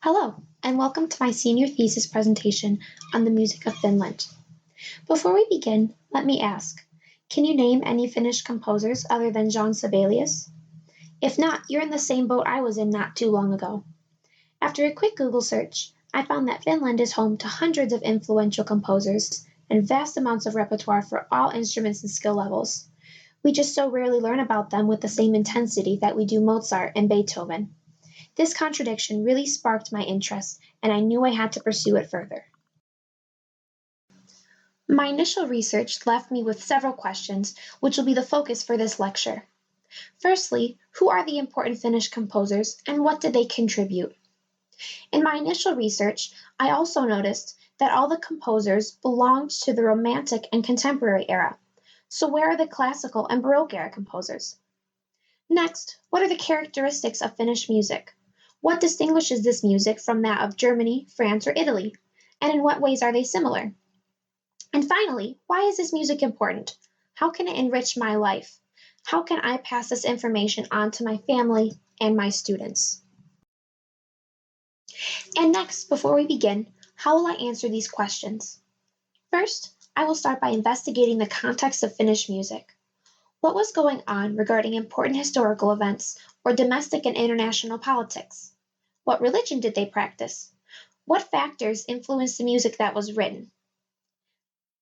Hello, and welcome to my senior thesis presentation on the music of Finland. Before we begin, let me ask, can you name any Finnish composers other than Jean Sibelius? If not, you're in the same boat I was in not too long ago. After a quick Google search, I found that Finland is home to hundreds of influential composers and vast amounts of repertoire for all instruments and skill levels. We just so rarely learn about them with the same intensity that we do Mozart and Beethoven. This contradiction really sparked my interest, and I knew I had to pursue it further. My initial research left me with several questions, which will be the focus for this lecture. Firstly, who are the important Finnish composers, and what did they contribute? In my initial research, I also noticed that all the composers belonged to the Romantic and Contemporary era. So where are the Classical and Baroque era composers? Next, what are the characteristics of Finnish music? What distinguishes this music from that of Germany, France, or Italy? And in what ways are they similar? And finally, why is this music important? How can it enrich my life? How can I pass this information on to my family and my students? And next, before we begin, how will I answer these questions? First, I will start by investigating the context of Finnish music. What was going on regarding important historical events or domestic and international politics? What religion did they practice? What factors influenced the music that was written?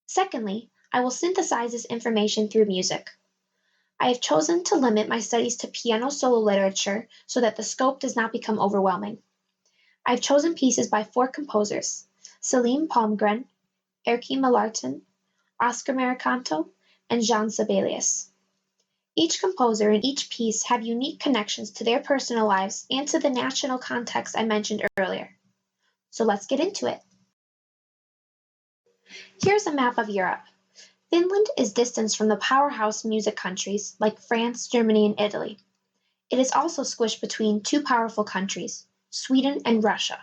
Secondly, I will synthesize this information through music. I have chosen to limit my studies to piano solo literature so that the scope does not become overwhelming. I have chosen pieces by 4 composers, Selim Palmgren, Erkki Mälartin, Oscar Marikanto, and Jean Sibelius. Each composer and each piece have unique connections to their personal lives and to the national context I mentioned earlier. So let's get into it. Here's a map of Europe. Finland is distanced from the powerhouse music countries like France, Germany, and Italy. It is also squished between 2 powerful countries, Sweden and Russia.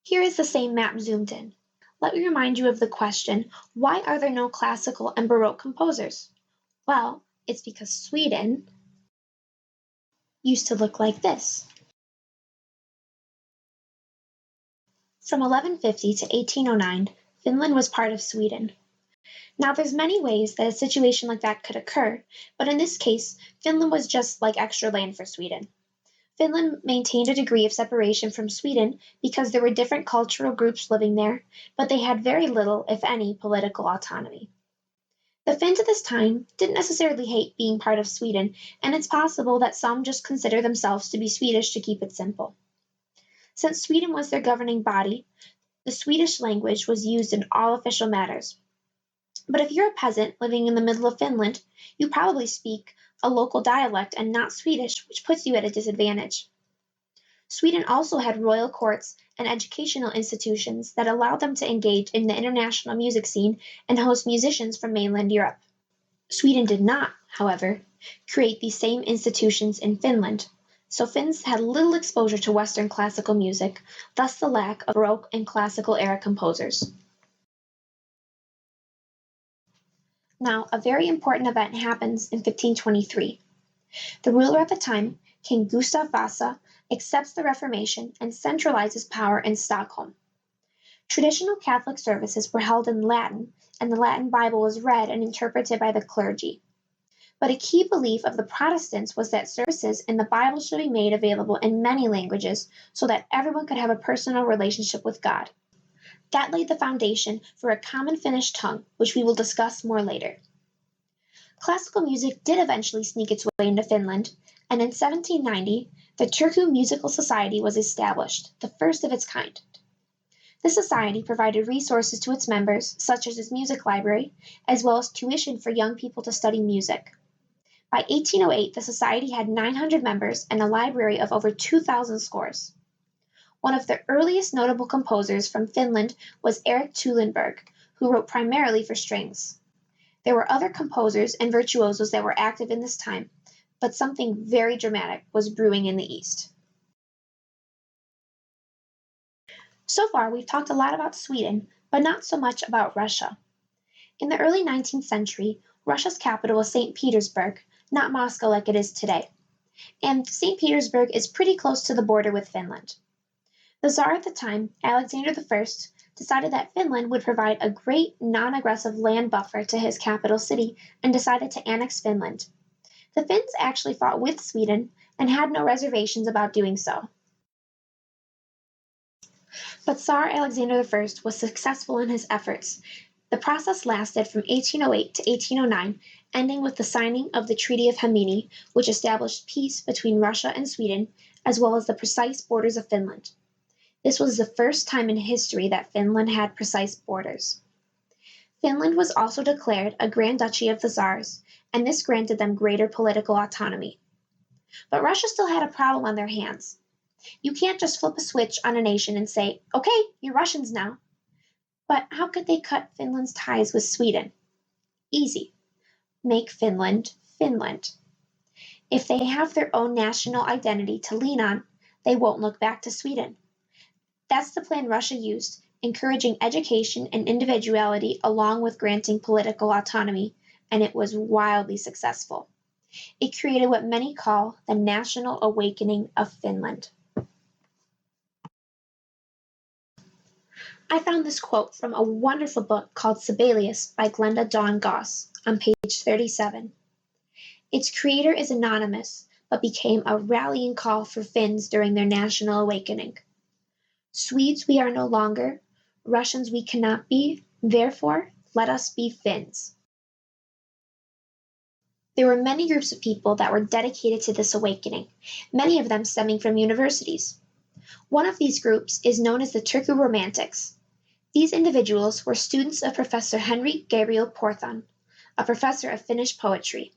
Here is the same map zoomed in. Let me remind you of the question, why are there no classical and Baroque composers? Well, it's because Sweden used to look like this. From 1150 to 1809, Finland was part of Sweden. Now there's many ways that a situation like that could occur, but in this case, Finland was just like extra land for Sweden. Finland maintained a degree of separation from Sweden because there were different cultural groups living there, but they had very little, if any, political autonomy. The Finns at this time didn't necessarily hate being part of Sweden, and it's possible that some just consider themselves to be Swedish to keep it simple. Since Sweden was their governing body, the Swedish language was used in all official matters. But if you're a peasant living in the middle of Finland, you probably speak a local dialect and not Swedish, which puts you at a disadvantage. Sweden also had royal courts and educational institutions that allowed them to engage in the international music scene and host musicians from mainland Europe. Sweden did not, however, create these same institutions in Finland, so Finns had little exposure to Western classical music, thus the lack of Baroque and classical era composers. Now, a very important event happens in 1523. The ruler at the time, King Gustav Vasa, accepts the Reformation and centralizes power in Stockholm. Traditional Catholic services were held in Latin, and the Latin Bible was read and interpreted by the clergy. But a key belief of the Protestants was that services in the Bible should be made available in many languages so that everyone could have a personal relationship with God. That laid the foundation for a common Finnish tongue, which we will discuss more later. Classical music did eventually sneak its way into Finland, and in 1790, the Turku Musical Society was established, the first of its kind. This society provided resources to its members, such as its music library, as well as tuition for young people to study music. By 1808, the society had 900 members and a library of over 2,000 scores. One of the earliest notable composers from Finland was Erik Tuhlenberg, who wrote primarily for strings. There were other composers and virtuosos that were active in this time, but something very dramatic was brewing in the East. So far, we've talked a lot about Sweden, but not so much about Russia. In the early 19th century, Russia's capital was St. Petersburg, not Moscow like it is today. and St. Petersburg is pretty close to the border with Finland. The Tsar at the time, Alexander I, decided that Finland would provide a great non-aggressive land buffer to his capital city and decided to annex Finland. The Finns actually fought with Sweden and had no reservations about doing so. But Tsar Alexander I was successful in his efforts. The process lasted from 1808 to 1809, ending with the signing of the Treaty of Hamini, which established peace between Russia and Sweden, as well as the precise borders of Finland. This was the first time in history that Finland had precise borders. Finland was also declared a Grand Duchy of the Tsars, and this granted them greater political autonomy. But Russia still had a problem on their hands. You can't just flip a switch on a nation and say, okay, you're Russians now. But how could they cut Finland's ties with Sweden? Easy. Make Finland Finland. If they have their own national identity to lean on, they won't look back to Sweden. That's the plan Russia used, encouraging education and individuality along with granting political autonomy, and it was wildly successful. It created what many call the national awakening of Finland. I found this quote from a wonderful book called Sibelius by Glenda Dawn Goss on page 37. Its creator is anonymous, but became a rallying call for Finns during their national awakening. Swedes we are no longer, Russians we cannot be, therefore let us be Finns. There were many groups of people that were dedicated to this awakening, many of them stemming from universities. One of these groups is known as the Turku Romantics. These individuals were students of Professor Henry Gabriel Porthan, a professor of Finnish poetry.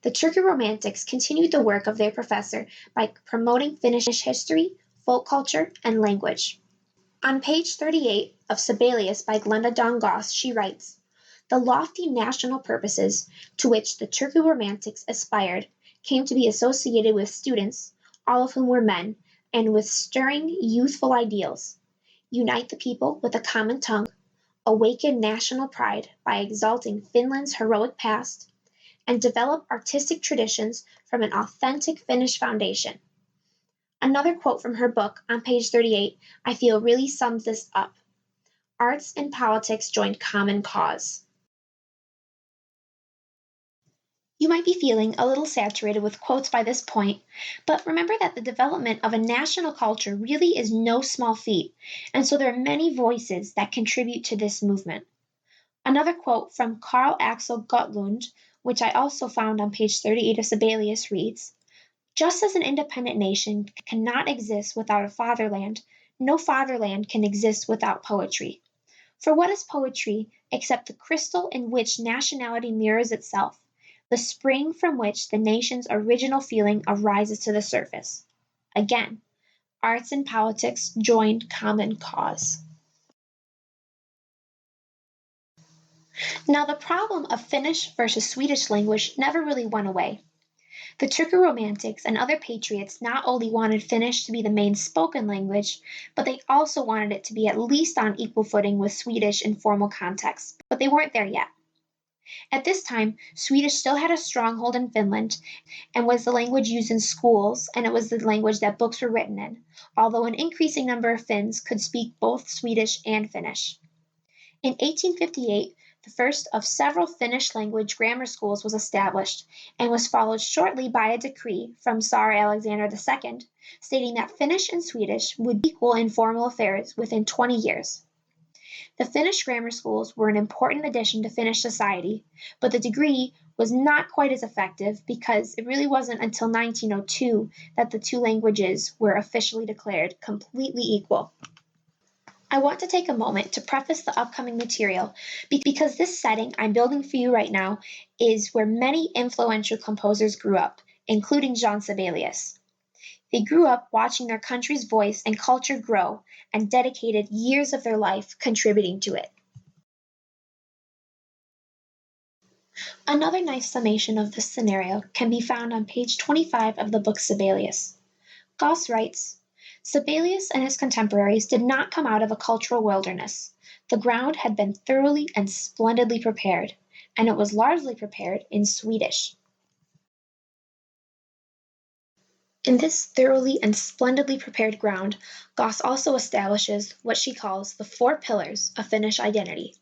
The Turku Romantics continued the work of their professor by promoting Finnish history, folk culture, and language. On page 38 of Sibelius by Glenda Dawn Goss, she writes, "The lofty national purposes to which the Turku Romantics aspired came to be associated with students, all of whom were men, and with stirring youthful ideals. Unite the people with a common tongue, awaken national pride by exalting Finland's heroic past, and develop artistic traditions from an authentic Finnish foundation." Another quote from her book on page 38 I feel really sums this up. Arts and politics joined common cause. You might be feeling a little saturated with quotes by this point, but remember that the development of a national culture really is no small feat, and so there are many voices that contribute to this movement. Another quote from Carl Axel Gottlund, which I also found on page 38 of Sibelius, reads, "Just as an independent nation cannot exist without a fatherland, no fatherland can exist without poetry. For what is poetry except the crystal in which nationality mirrors itself, the spring from which the nation's original feeling arises to the surface?" Again, arts and politics joined common cause. Now, the problem of Finnish versus Swedish language never really went away. The Turku Romantics and other patriots not only wanted Finnish to be the main spoken language, but they also wanted it to be at least on equal footing with Swedish in formal contexts, but they weren't there yet. At this time, Swedish still had a stronghold in Finland and was the language used in schools, and it was the language that books were written in, although an increasing number of Finns could speak both Swedish and Finnish. In 1858, the first of several Finnish language grammar schools was established and was followed shortly by a decree from Tsar Alexander II stating that Finnish and Swedish would be equal in formal affairs within 20 years. The Finnish grammar schools were an important addition to Finnish society, but the decree was not quite as effective because it really wasn't until 1902 that the two languages were officially declared completely equal. I want to take a moment to preface the upcoming material because this setting I'm building for you right now is where many influential composers grew up, including Jean Sibelius. They grew up watching their country's voice and culture grow and dedicated years of their life contributing to it. Another nice summation of this scenario can be found on page 25 of the book Sibelius. Goss writes, "Sibelius and his contemporaries did not come out of a cultural wilderness. The ground had been thoroughly and splendidly prepared, and it was largely prepared in Swedish." In this thoroughly and splendidly prepared ground, Goss also establishes what she calls the 4 pillars of Finnish identity,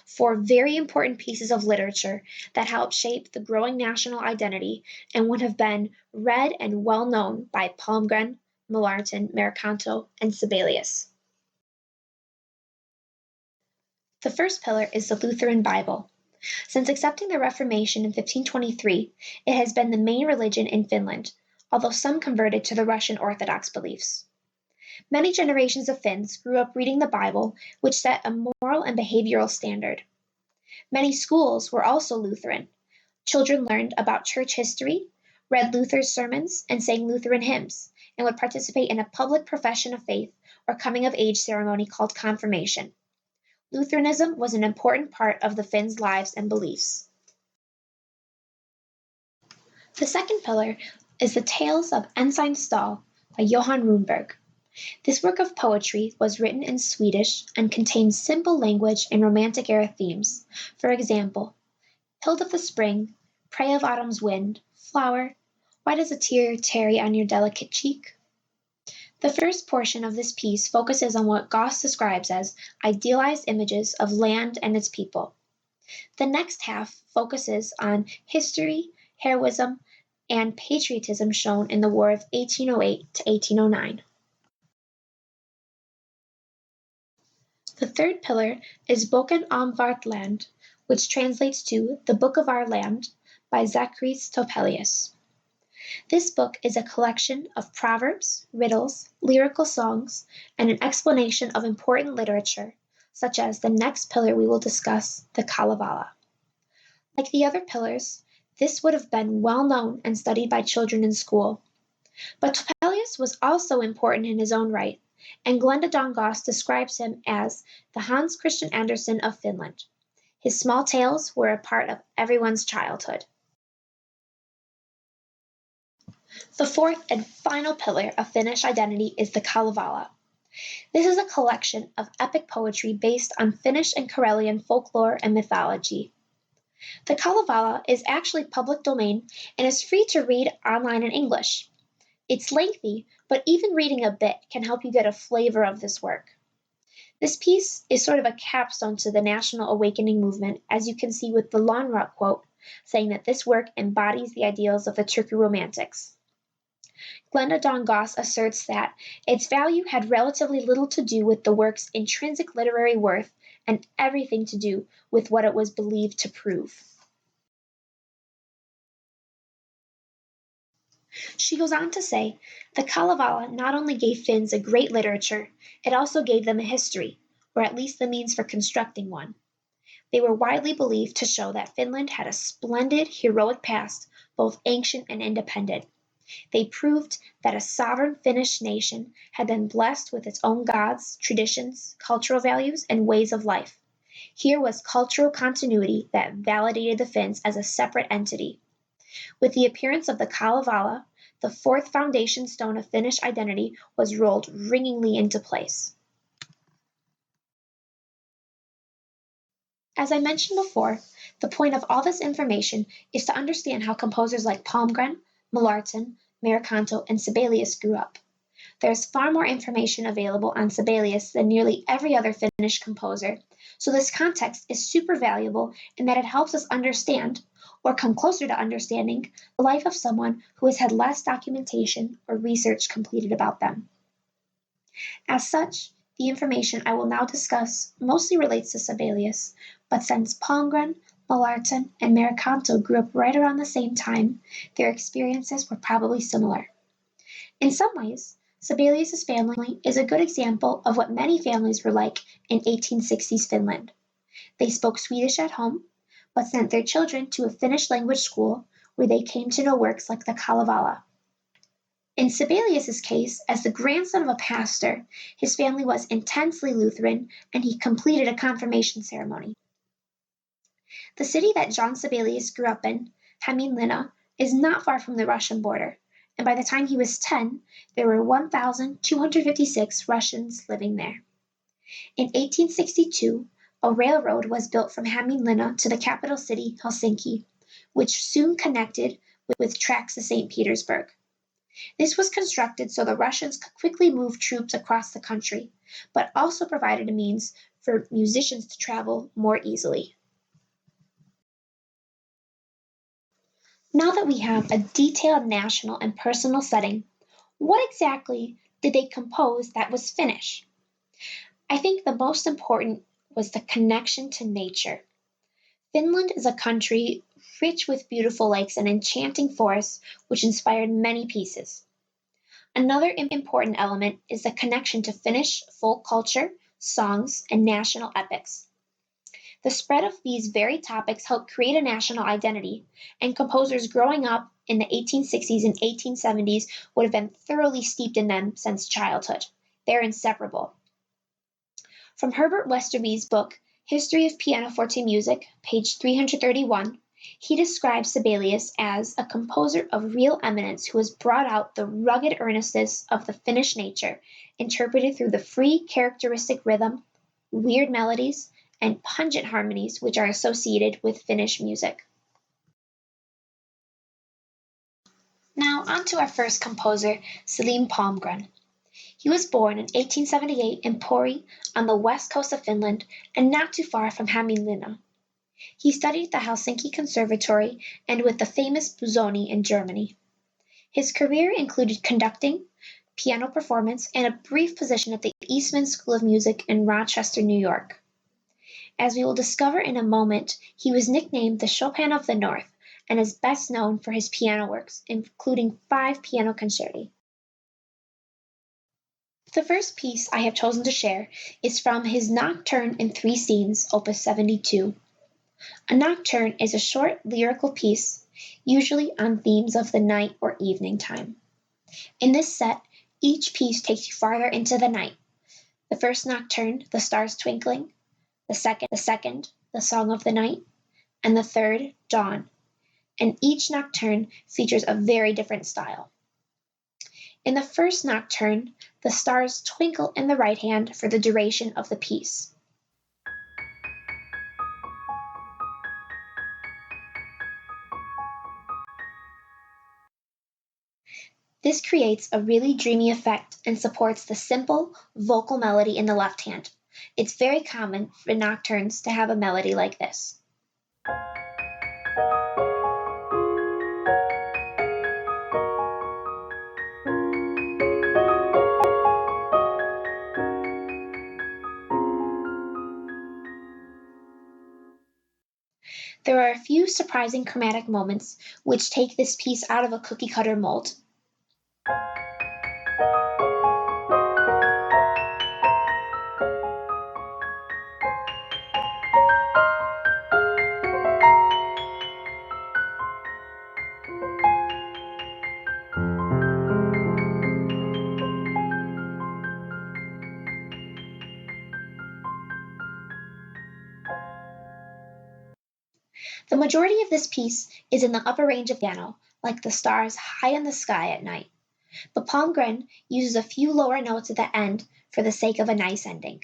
4 very important pieces of literature that help shape the growing national identity and would have been read and well known by Palmgren, Mallarton, Mercanto, and Sibelius. The first pillar is the Lutheran Bible. Since accepting the Reformation in 1523, it has been the main religion in Finland, although some converted to the Russian Orthodox beliefs. Many generations of Finns grew up reading the Bible, which set a moral and behavioral standard. Many schools were also Lutheran. Children learned about church history, read Luther's sermons, and sang Lutheran hymns, and would participate in a public profession of faith or coming of age ceremony called confirmation. Lutheranism was an important part of the Finns' lives and beliefs. The second pillar is the Tales of Ensign Ståhl by Johan Runberg. This work of poetry was written in Swedish and contains simple language and romantic era themes. For example, Hild of the spring, prey of autumn's wind, flower, why does a tear tarry on your delicate cheek? The first portion of this piece focuses on what Goss describes as idealized images of land and its people. The next half focuses on history, heroism, and patriotism shown in the War of 1808 to 1809. The third pillar is Boken om vårt land, which translates to The Book of Our Land by Zacharias Topelius. This book is a collection of proverbs, riddles, lyrical songs, and an explanation of important literature, such as the next pillar we will discuss, the Kalevala. Like the other pillars, this would have been well known and studied by children in school. But Topelius was also important in his own right, and Glenda Dongoss describes him as the Hans Christian Andersen of Finland. His small tales were a part of everyone's childhood. The fourth and final pillar of Finnish identity is the Kalevala. This is a collection of epic poetry based on Finnish and Karelian folklore and mythology. The Kalevala is actually public domain and is free to read online in English. It's lengthy, but even reading a bit can help you get a flavor of this work. This piece is sort of a capstone to the National Awakening movement, as you can see with the Lönnrot quote, saying that this work embodies the ideals of the Turku Romantics. Glenda Dongoss asserts that its value had relatively little to do with the work's intrinsic literary worth and everything to do with what it was believed to prove. She goes on to say, the Kalevala not only gave Finns a great literature, it also gave them a history, or at least the means for constructing one. They were widely believed to show that Finland had a splendid, heroic past, both ancient and independent. They proved that a sovereign Finnish nation had been blessed with its own gods, traditions, cultural values, and ways of life. Here was cultural continuity that validated the Finns as a separate entity. With the appearance of the Kalevala, the fourth foundation stone of Finnish identity was rolled ringingly into place. As I mentioned before, the point of all this information is to understand how composers like Palmgren, Mallarton, Mercanto, and Sibelius grew up. There is far more information available on Sibelius than nearly every other Finnish composer, so this context is super valuable in that it helps us understand, or come closer to understanding, the life of someone who has had less documentation or research completed about them. As such, the information I will now discuss mostly relates to Sibelius, but since Palmgren, Mallarton, and Mercanto grew up right around the same time, their experiences were probably similar. In some ways, Sibelius's family is a good example of what many families were like in 1860s Finland. They spoke Swedish at home, but sent their children to a Finnish language school where they came to know works like the Kalevala. In Sibelius's case, as the grandson of a pastor, his family was intensely Lutheran and he completed a confirmation ceremony. The city that John Sibelius grew up in, Hämeenlinna, is not far from the Russian border, and by the time he was 10, there were 1,256 Russians living there. In 1862, a railroad was built from Hämeenlinna to the capital city, Helsinki, which soon connected with tracks to St. Petersburg. This was constructed so the Russians could quickly move troops across the country, but also provided a means for musicians to travel more easily. Now that we have a detailed national and personal setting, what exactly did they compose that was Finnish? I think the most important was the connection to nature. Finland is a country rich with beautiful lakes and enchanting forests, which inspired many pieces. Another important element is the connection to Finnish folk culture, songs, and national epics. The spread of these very topics helped create a national identity, and composers growing up in the 1860s and 1870s would have been thoroughly steeped in them since childhood. They're inseparable. From Herbert Westerby's book, History of Pianoforte Music, page 331, he describes Sibelius as a composer of real eminence who has brought out the rugged earnestness of the Finnish nature, interpreted through the free, characteristic rhythm, weird melodies, and pungent harmonies which are associated with Finnish music. Now on to our first composer, Selim Palmgren. He was born in 1878 in Pori on the west coast of Finland and not too far from Hämeenlinna. He studied at the Helsinki Conservatory and with the famous Busoni in Germany. His career included conducting, piano performance, and a brief position at the Eastman School of Music in Rochester, New York. As we will discover in a moment, he was nicknamed the Chopin of the North and is best known for his piano works, including 5 piano concerti. The first piece I have chosen to share is from his Nocturne in 3 Scenes, opus 72. A nocturne is a short lyrical piece, usually on themes of the night or evening time. In this set, each piece takes you farther into the night. The first nocturne, The Stars Twinkling, the second, The Song of the Night, and the third, Dawn. And each nocturne features a very different style. In the first nocturne, the stars twinkle in the right hand for the duration of the piece. This creates a really dreamy effect and supports the simple vocal melody in the left hand. It's very common for nocturnes to have a melody like this. There are a few surprising chromatic moments which take this piece out of a cookie-cutter mold. The majority of this piece is in the upper range of piano, like the stars high in the sky at night. But Palmgren uses a few lower notes at the end for the sake of a nice ending.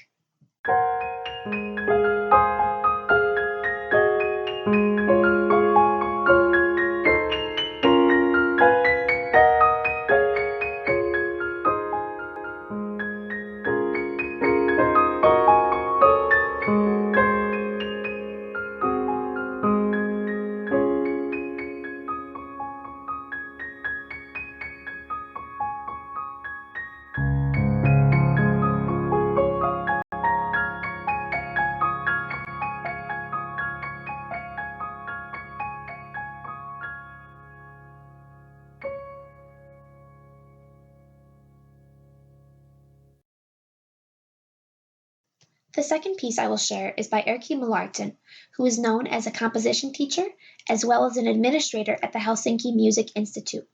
The second piece I will share is by Erkki Mallartin, who is known as a composition teacher as well as an administrator at the Helsinki Music Institute.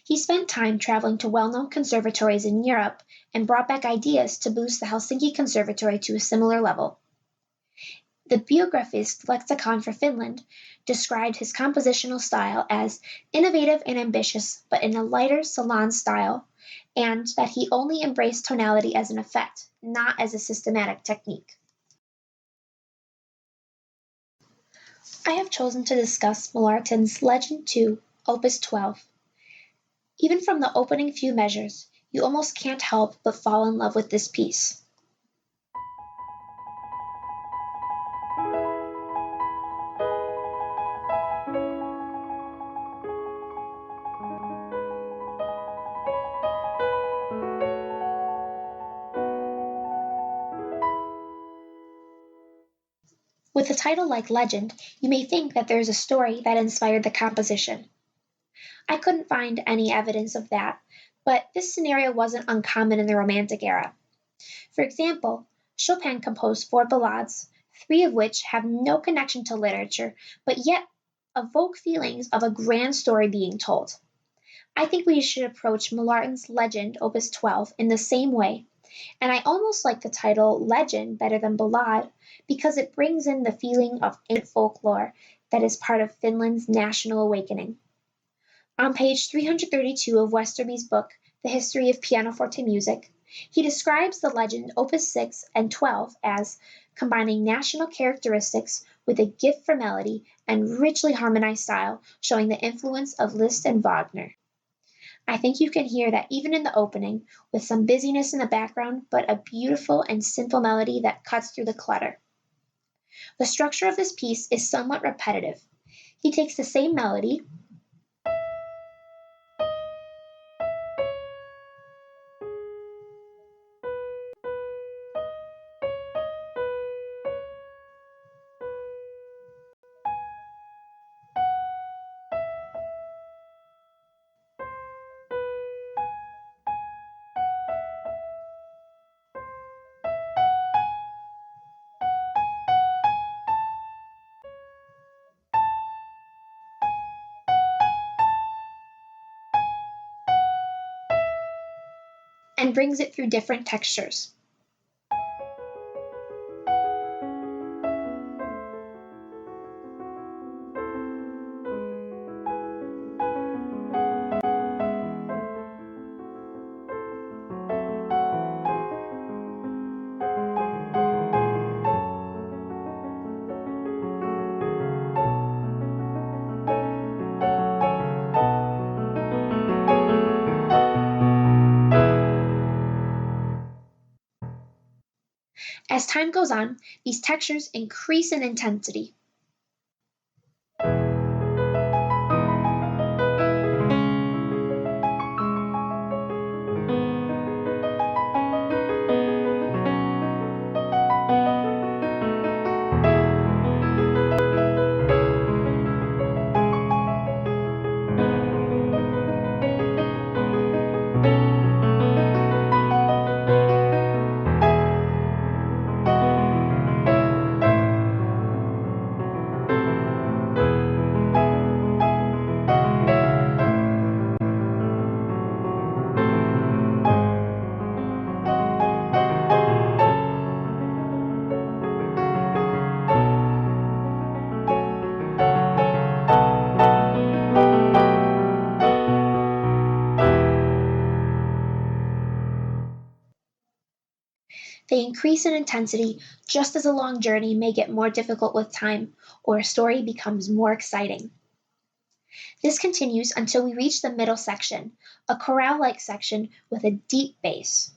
He spent time traveling to well-known conservatories in Europe and brought back ideas to boost the Helsinki Conservatory to a similar level. The biographist Lexicon for Finland described his compositional style as innovative and ambitious, but in a lighter salon style, and that he only embraced tonality as an effect, not as a systematic technique. I have chosen to discuss Mallartin's Legend 2, Opus 12. Even from the opening few measures, you almost can't help but fall in love with this piece. With a title like Legend, you may think that there's a story that inspired the composition. I couldn't find any evidence of that, but this scenario wasn't uncommon in the Romantic era. For example, Chopin composed 4 ballades, 3 of which have no connection to literature, but yet evoke feelings of a grand story being told. I think we should approach Mallartin's Legend, Opus 12, in the same way, and I almost like the title Legend better than Ballade because it brings in the feeling of ancient folklore that is part of Finland's national awakening. On page 332 of Westerby's book, The History of Pianoforte Music, he describes the legend Opus 6 and 12 as combining national characteristics with a gift for melody and richly harmonized style, showing the influence of Liszt and Wagner. I think you can hear that even in the opening, with some busyness in the background, but a beautiful and simple melody that cuts through the clutter. The structure of this piece is somewhat repetitive. He takes the same melody, and brings it through different textures. As time goes on, these textures increase in intensity. They increase in intensity just as a long journey may get more difficult with time, or a story becomes more exciting. This continues until we reach the middle section, a chorale-like section with a deep bass.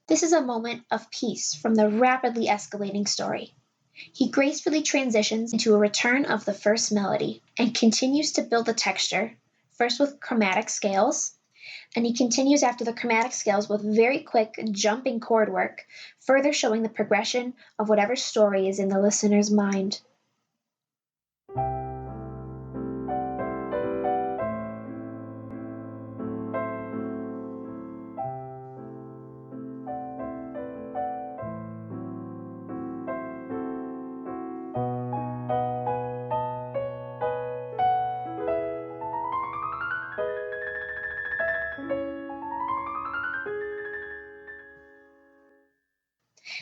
This is a moment of peace from the rapidly escalating story. He gracefully transitions into a return of the first melody and continues to build the texture, first with chromatic scales, and he continues after the chromatic scales with very quick jumping chord work, further showing the progression of whatever story is in the listener's mind.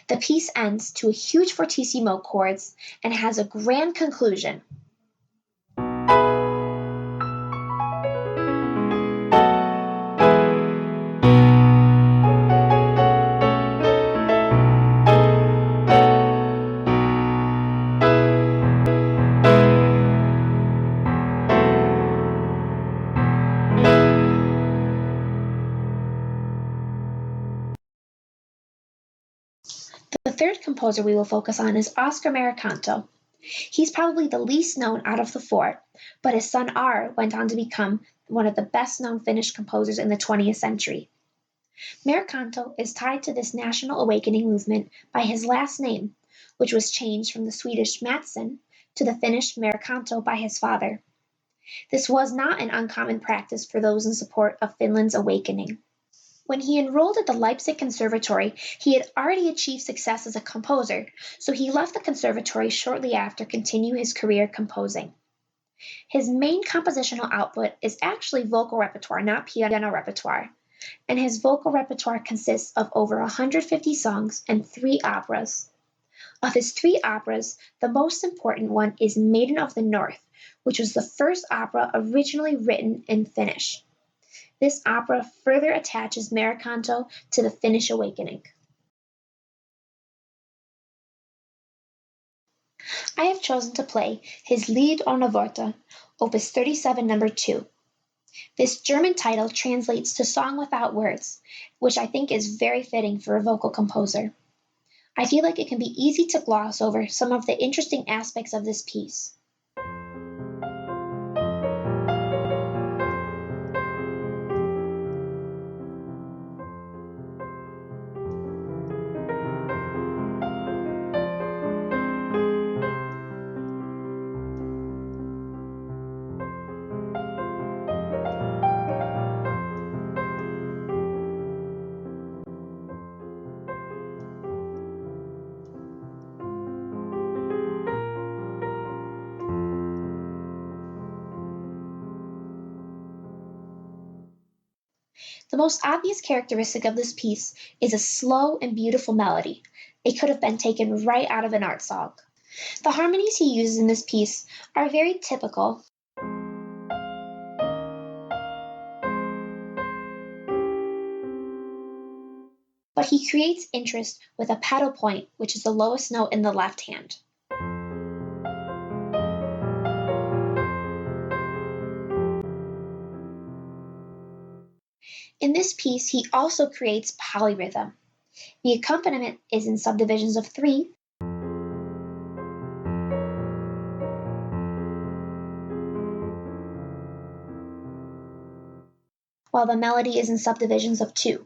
The piece ends to a huge fortissimo chords and has a grand conclusion. The third composer we will focus on is Oscar Maricanto. He's probably the least known out of the four, but his son R went on to become one of the best known Finnish composers in the 20th century. Maricanto is tied to this national awakening movement by his last name, which was changed from the Swedish Mattsson to the Finnish Maricanto by his father. This was not an uncommon practice for those in support of Finland's awakening. When he enrolled at the Leipzig Conservatory, he had already achieved success as a composer, so he left the conservatory shortly after to continue his career composing. His main compositional output is actually vocal repertoire, not piano repertoire, and his vocal repertoire consists of over 150 songs and 3 operas. Of his 3 operas, the most important one is Maiden of the North, which was the first opera originally written in Finnish. This opera further attaches Maricanto to the Finnish awakening. I have chosen to play his Lied ohne Worte, Opus 37, number 2. This German title translates to Song Without Words, which I think is very fitting for a vocal composer. I feel like it can be easy to gloss over some of the interesting aspects of this piece. The most obvious characteristic of this piece is a slow and beautiful melody. It could have been taken right out of an art song. The harmonies he uses in this piece are very typical, but he creates interest with a pedal point, which is the lowest note in the left hand. In this piece, he also creates polyrhythm. The accompaniment is in subdivisions of 3, while the melody is in subdivisions of 2.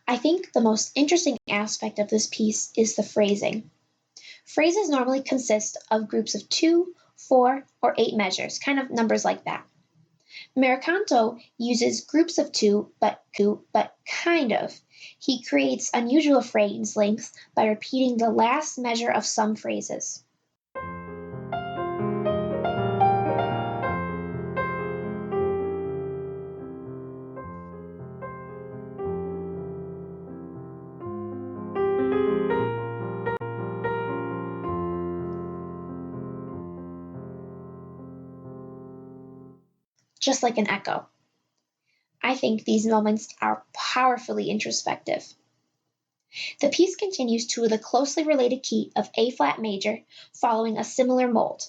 I think the most interesting aspect of this piece is the phrasing. Phrases normally consist of groups of 2, 4, or 8 measures, kind of numbers like that. Maricanto uses groups of 2, but kind of. He creates unusual phrase lengths by repeating the last measure of some phrases. Just like an echo. I think these moments are powerfully introspective. The piece continues to the closely related key of A flat major, following a similar mold.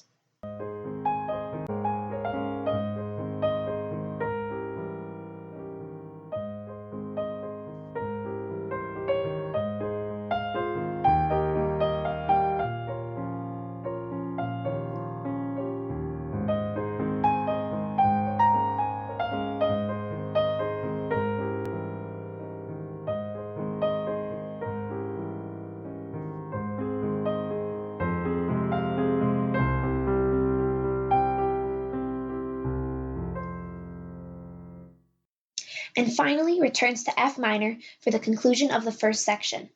and finally returns to F minor for the conclusion of the first section.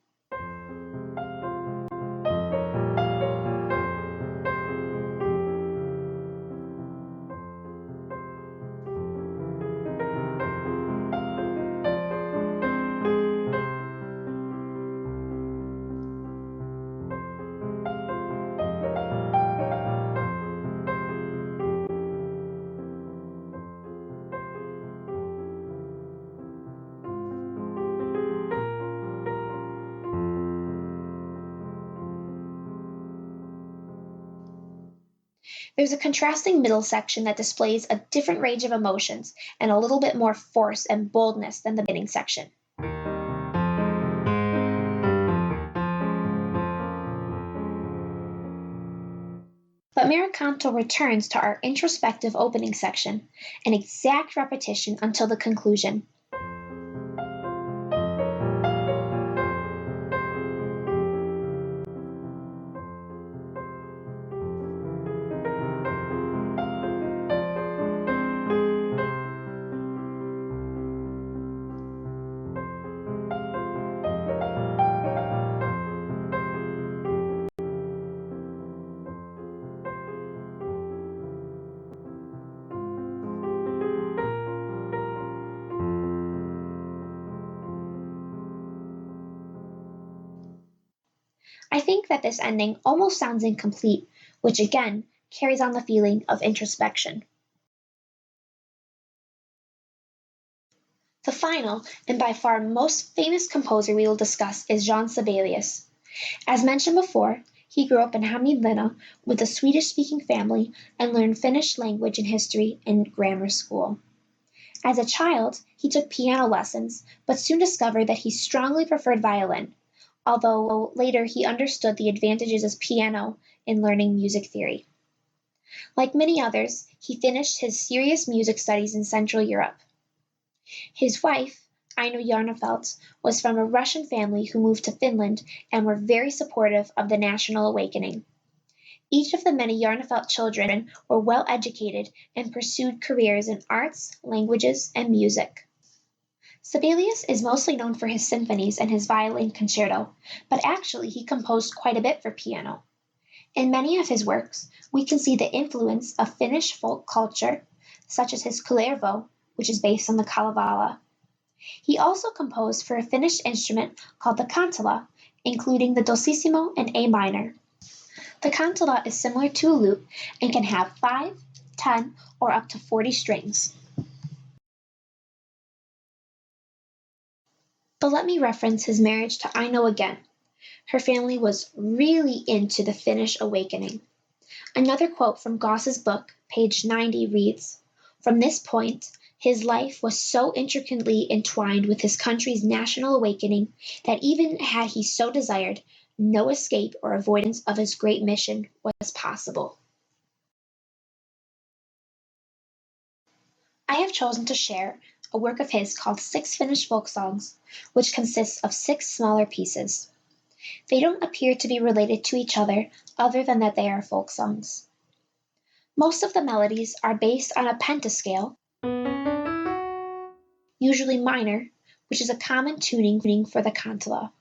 There's a contrasting middle section that displays a different range of emotions and a little bit more force and boldness than the beginning section. But Maricanto returns to our introspective opening section, an exact repetition until the conclusion. I think that this ending almost sounds incomplete, which again carries on the feeling of introspection. The final, and by far most famous composer we will discuss is Johann Sibelius. As mentioned before, he grew up in Hämeenlinna with a Swedish-speaking family and learned Finnish language and history in grammar school. As a child, he took piano lessons, but soon discovered that he strongly preferred violin, although later he understood the advantages of piano in learning music theory. Like many others, he finished his serious music studies in Central Europe. His wife, Aino Jarnefelt, was from a Russian family who moved to Finland and were very supportive of the national awakening. Each of the many Jarnefelt children were well educated and pursued careers in arts, languages, and music. Sibelius is mostly known for his symphonies and his violin concerto, but actually he composed quite a bit for piano. In many of his works, we can see the influence of Finnish folk culture, such as his Kullervo, which is based on the Kalevala. He also composed for a Finnish instrument called the kantala, including the dulcissimo and A minor. The kantala is similar to a lute and can have 5, 10, or up to 40 strings. But let me reference his marriage to Aino again. Her family was really into the Finnish awakening. Another quote from Goss's book, page 90, reads, "From this point, his life was so intricately entwined with his country's national awakening that even had he so desired, no escape or avoidance of his great mission was possible." I have chosen to share a work of his called 6 Finnish Folk Songs, which consists of 6 smaller pieces. They don't appear to be related to each other than that they are folk songs. Most of the melodies are based on a pentascale, usually minor, which is a common tuning for the kantala.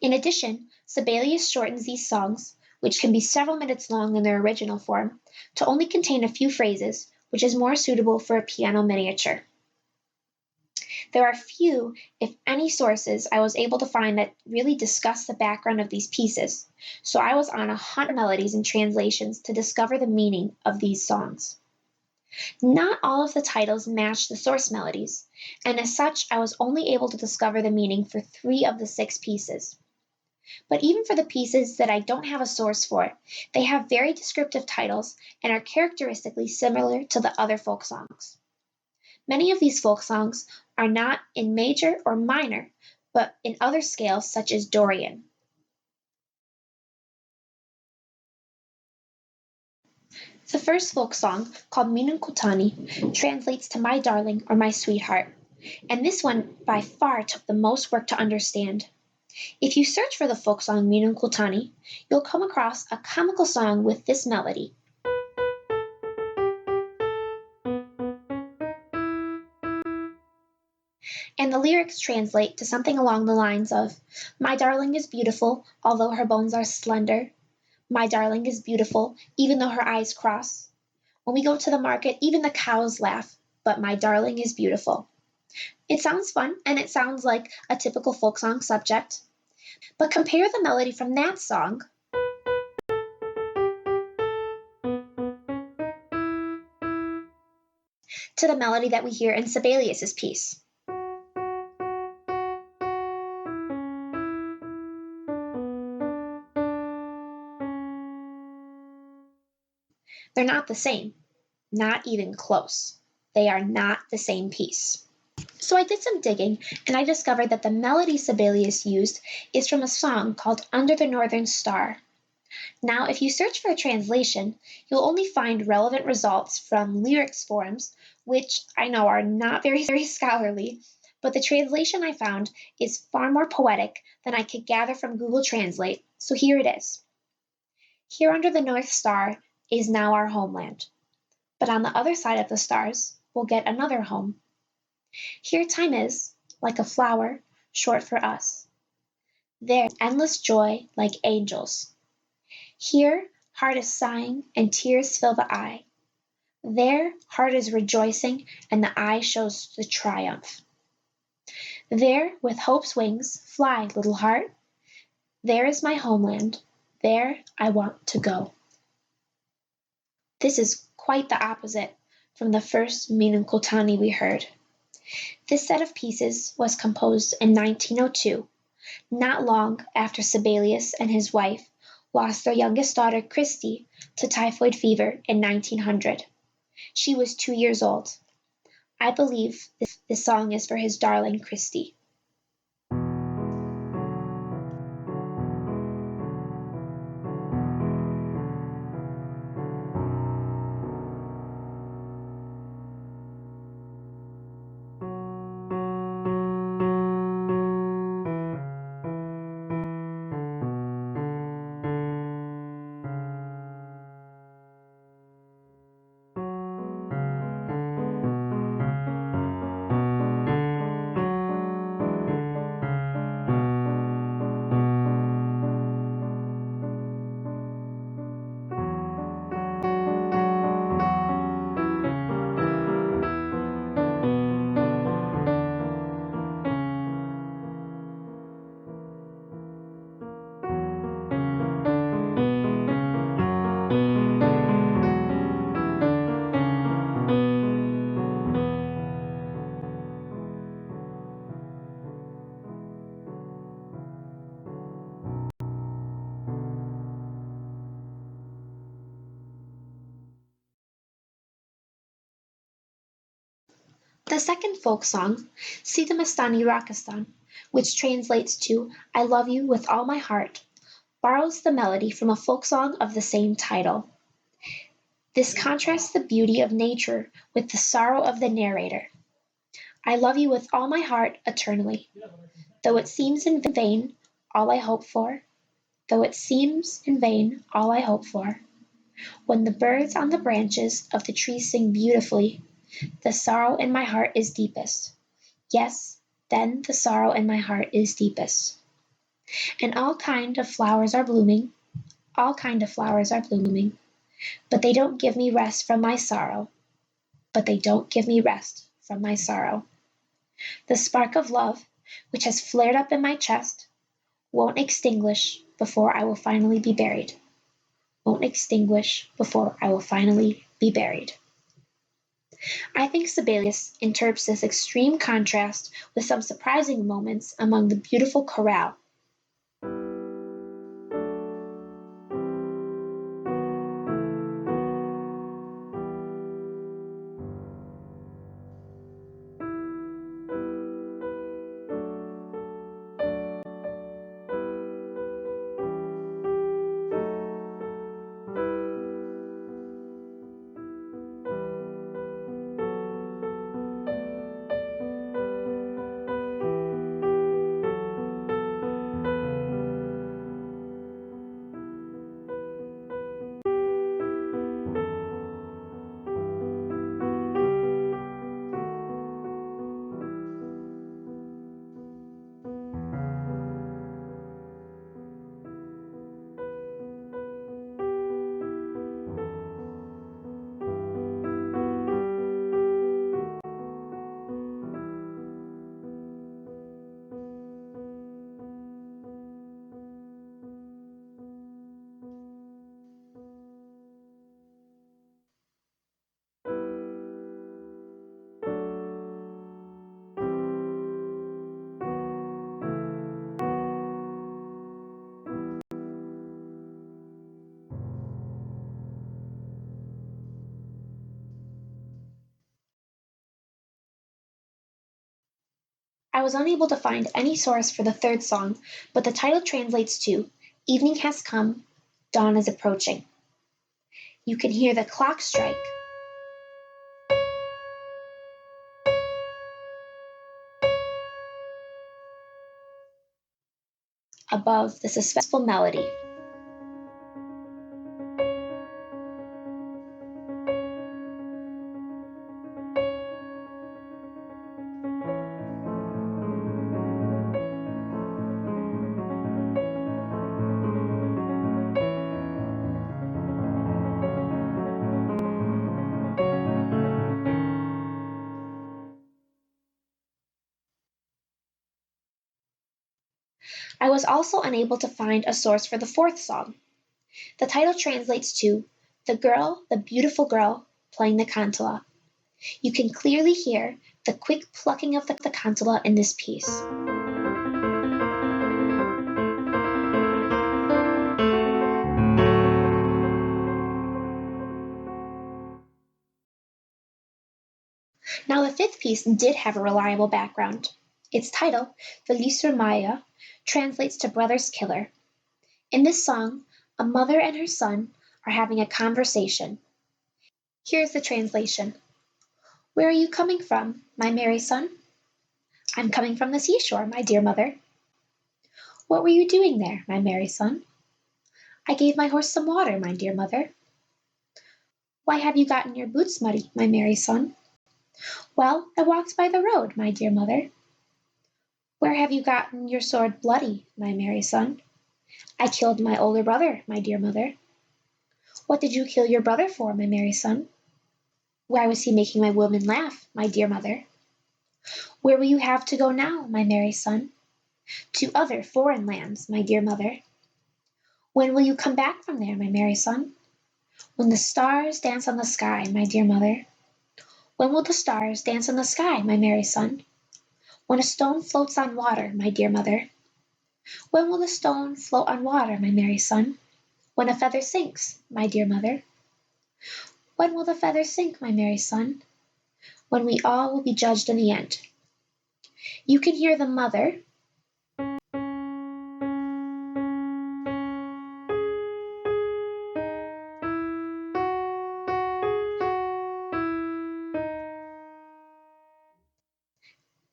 In addition, Sibelius shortens these songs, which can be several minutes long in their original form, to only contain a few phrases, which is more suitable for a piano miniature. There are few, if any, sources I was able to find that really discuss the background of these pieces, so I was on 100 melodies and translations to discover the meaning of these songs. Not all of the titles match the source melodies, and as such I was only able to discover the meaning for 3 of the 6 pieces. But even for the pieces that I don't have a source for, they have very descriptive titles and are characteristically similar to the other folk songs. Many of these folk songs are not in major or minor, but in other scales such as Dorian. The first folk song, called Minun Kultani, translates to my darling or my sweetheart, and this one by far took the most work to understand. If you search for the folk song Minun Kultani, you'll come across a comical song with this melody. And the lyrics translate to something along the lines of, "My darling is beautiful, although her bones are slender. My darling is beautiful, even though her eyes cross. When we go to the market, even the cows laugh, but my darling is beautiful." It sounds fun, and it sounds like a typical folk song subject. But compare the melody from that song to the melody that we hear in Sibelius's piece. They're not the same, not even close. They are not the same piece. So I did some digging, and I discovered that the melody Sibelius used is from a song called Under the Northern Star. Now, if you search for a translation, you'll only find relevant results from lyrics forums, which I know are not very scholarly, but the translation I found is far more poetic than I could gather from Google Translate, so here it is. "Here under the North Star is now our homeland, but on the other side of the stars we'll get another home. Here time is, like a flower, short for us. There endless joy like angels. Here heart is sighing and tears fill the eye. There heart is rejoicing and the eye shows the triumph. There with hope's wings fly, little heart. There is my homeland. There I want to go." This is quite the opposite from the first Minunkultani we heard. This set of pieces was composed in 1902, not long after Sibelius and his wife lost their youngest daughter, Christy, to typhoid fever in 1900. She was 2 years old. I believe this song is for his darling Christy. The second folk song, Sita Mastani Rakistan, which translates to "I love you with all my heart," borrows the melody from a folk song of the same title. This contrasts the beauty of nature with the sorrow of the narrator. "I love you with all my heart eternally, though it seems in vain all I hope for, though it seems in vain all I hope for. When the birds on the branches of the trees sing beautifully, the sorrow in my heart is deepest. Yes, then the sorrow in my heart is deepest. And all kind of flowers are blooming, all kind of flowers are blooming, but they don't give me rest from my sorrow, but they don't give me rest from my sorrow. The spark of love, which has flared up in my chest, won't extinguish before I will finally be buried. Won't extinguish before I will finally be buried." I think Sibelius interprets this extreme contrast with some surprising moments among the beautiful chorale. I was unable to find any source for the third song, but the title translates to Evening has come, dawn is approaching. You can hear the clock strike. Above the suspenseful melody. I was also unable to find a source for the fourth song. The title translates to the beautiful girl, playing the kantala. You can clearly hear the quick plucking of the kantala in this piece. Now the fifth piece did have a reliable background. Its title, Velisur Maya, translates to Brother's Killer. In this song, a mother and her son are having a conversation. Here's the translation. Where are you coming from, my merry son? I'm coming from the seashore, my dear mother. What were you doing there, my merry son? I gave my horse some water, my dear mother. Why have you gotten your boots muddy, my merry son? Well, I walked by the road, my dear mother. Where have you gotten your sword bloody, my merry son? I killed my older brother, my dear mother. What did you kill your brother for, my merry son? Why was he making my woman laugh, my dear mother? Where will you have to go now, my merry son? To other foreign lands, my dear mother. When will you come back from there, my merry son? When the stars dance on the sky, my dear mother. When will the stars dance on the sky, my merry son? When a stone floats on water, my dear mother. When will the stone float on water, my merry son? When a feather sinks, my dear mother. When will the feather sink, my merry son? When we all will be judged in the end. You can hear the mother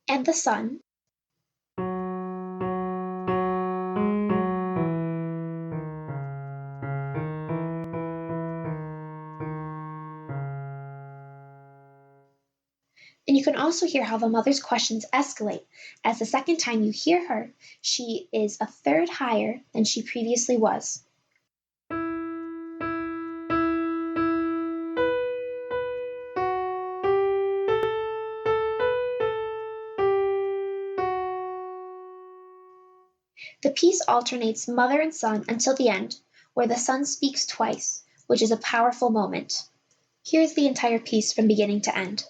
and the son and you can also hear how the mother's questions escalate, as the second time you hear her, she is a third higher than she previously was. The piece alternates mother and son until the end, where the son speaks twice, which is a powerful moment. Here's the entire piece from beginning to end.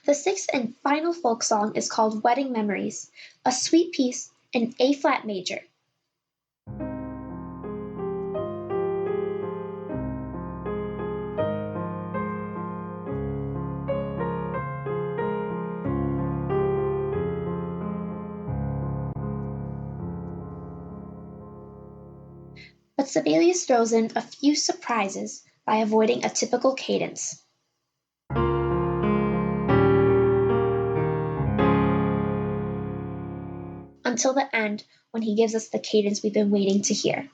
The sixth and final folk song is called Wedding Memories, a sweet piece in A flat major. But Sibelius throws in a few surprises by avoiding a typical cadence. Until the end, when he gives us the cadence we've been waiting to hear.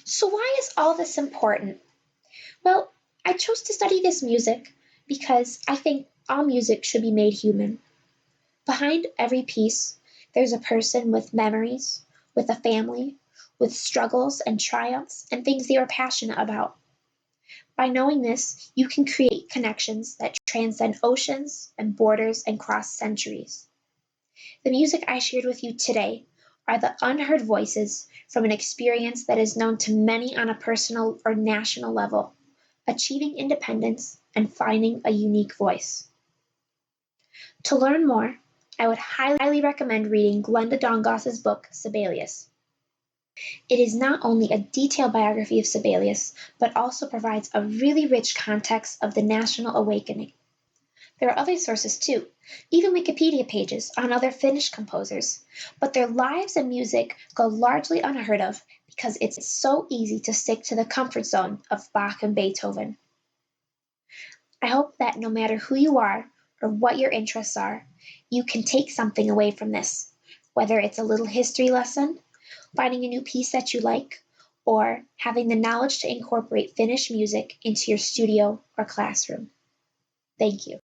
So why is all this important? Well, I chose to study this music because I think all music should be made human. Behind every piece, there's a person with memories, with a family, with struggles and triumphs and things they are passionate about. By knowing this, you can create connections that transcend oceans and borders and cross centuries. The music I shared with you today are the unheard voices from an experience that is known to many on a personal or national level, achieving independence and finding a unique voice. To learn more, I would highly recommend reading Glenda Dongoss's book, Sibelius. It is not only a detailed biography of Sibelius, but also provides a really rich context of the national awakening. There are other sources too, even Wikipedia pages on other Finnish composers, but their lives and music go largely unheard of because it's so easy to stick to the comfort zone of Bach and Beethoven. I hope that no matter who you are or what your interests are, you can take something away from this, whether it's a little history lesson, finding a new piece that you like, or having the knowledge to incorporate Finnish music into your studio or classroom. Thank you.